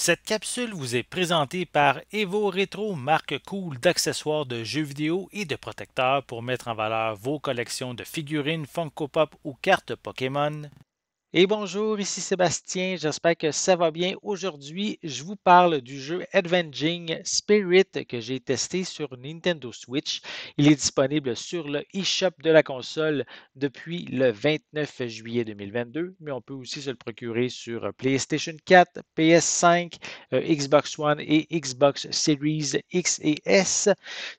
Cette capsule vous est présentée par Evo Retro, marque cool d'accessoires de jeux vidéo et de protecteurs pour mettre en valeur vos collections de figurines Funko Pop ou cartes Pokémon. Et bonjour, ici Sébastien, j'espère que ça va bien. Aujourd'hui, je vous parle du jeu Avenging Spirit que j'ai testé sur Nintendo Switch. Il est disponible sur le eShop de la console depuis le 29 juillet 2022, mais on peut aussi se le procurer sur PlayStation 4, PS5, Xbox One et Xbox Series X et S.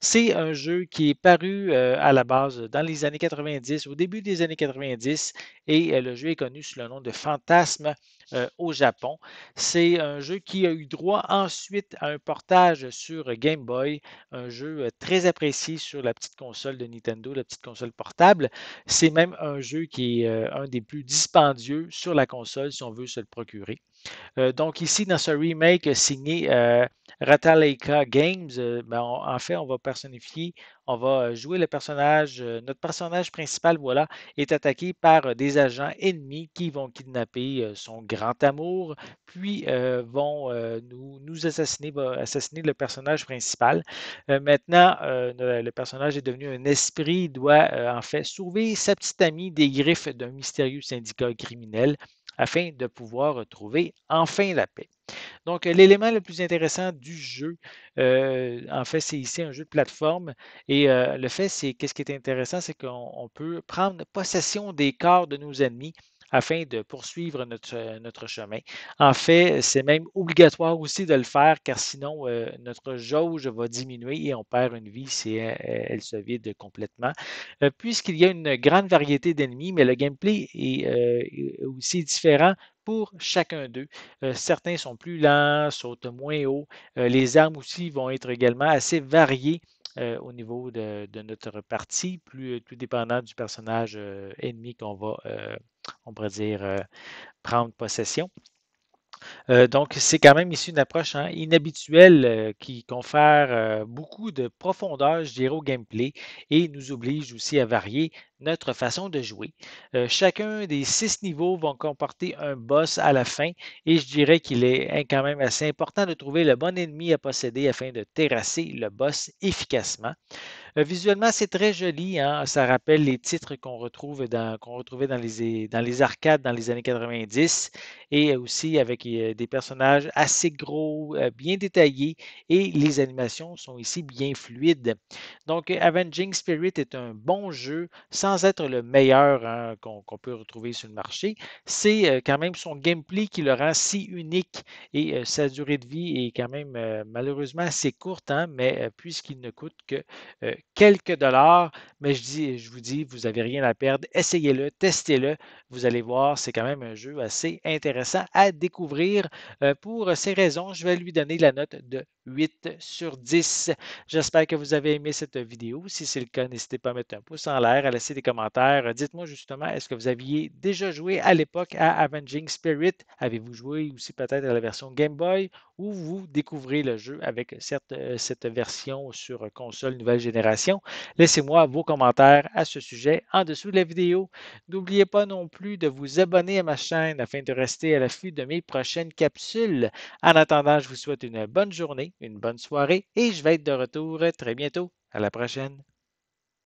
C'est un jeu qui est paru à la base dans les années 90, au début des années 90, et le jeu est connu sous le nom de Fantasme au Japon. C'est un jeu qui a eu droit ensuite à un portage sur Game Boy, un jeu très apprécié sur la petite console de Nintendo, la petite console portable. C'est même un jeu qui est un des plus dispendieux sur la console si on veut se le procurer. Donc ici, dans ce remake signé Ratalaika Games, en fait, on va personnifier, on va jouer le personnage, notre personnage principal, voilà, est attaqué par des agents ennemis qui vont kidnapper son grand amour, puis vont nous assassiner, va assassiner le personnage principal. Maintenant, le personnage est devenu un esprit, doit en fait sauver sa petite amie des griffes d'un mystérieux syndicat criminel afin de pouvoir trouver enfin la paix. Donc, l'élément le plus intéressant du jeu, en fait, c'est ici un jeu de plateforme. Et le fait, c'est qu'est-ce qui est intéressant, c'est qu'on peut prendre possession des corps de nos ennemis afin de poursuivre notre chemin. En fait, c'est même obligatoire aussi de le faire car sinon, notre jauge va diminuer et on perd une vie si elle se vide complètement. Puisqu'il y a une grande variété d'ennemis, mais le gameplay est aussi différent pour chacun d'eux. Certains sont plus lents, sautent moins haut. Les armes aussi vont être également assez variées au niveau de notre partie, plus dépendant du personnage ennemi qu'on va, on pourrait dire, prendre possession. Donc, c'est quand même ici une approche inhabituelle qui confère beaucoup de profondeur, je dirais, au gameplay et nous oblige aussi à varier notre façon de jouer. Chacun des 6 niveaux vont comporter un boss à la fin et je dirais qu'il est quand même assez important de trouver le bon ennemi à posséder afin de terrasser le boss efficacement. Visuellement, c'est très joli, hein. Ça rappelle les titres qu'on retrouvait dans les arcades dans les années 90 et aussi avec des personnages assez gros, bien détaillés et les animations sont ici bien fluides. Donc, Avenging Spirit est un bon jeu sans être le meilleur hein, qu'on peut retrouver sur le marché. C'est quand même son gameplay qui le rend si unique et sa durée de vie est quand même malheureusement assez courte, hein, mais puisqu'il ne coûte que quelques dollars, mais je vous dis, vous n'avez rien à perdre. Essayez-le, testez-le. Vous allez voir, c'est quand même un jeu assez intéressant à découvrir. Pour ces raisons, je vais lui donner la note de 8 sur 10. J'espère que vous avez aimé cette vidéo. Si c'est le cas, n'hésitez pas à mettre un pouce en l'air, à laisser des commentaires. Dites-moi justement, est-ce que vous aviez déjà joué à l'époque à Avenging Spirit? Avez-vous joué aussi peut-être à la version Game Boy ou vous découvrez le jeu avec cette version sur console nouvelle génération? Laissez-moi vos commentaires à ce sujet en dessous de la vidéo. N'oubliez pas non plus de vous abonner à ma chaîne afin de rester à l'affût de mes prochaines capsules. En attendant, je vous souhaite une bonne journée, une bonne soirée et je vais être de retour très bientôt. À la prochaine.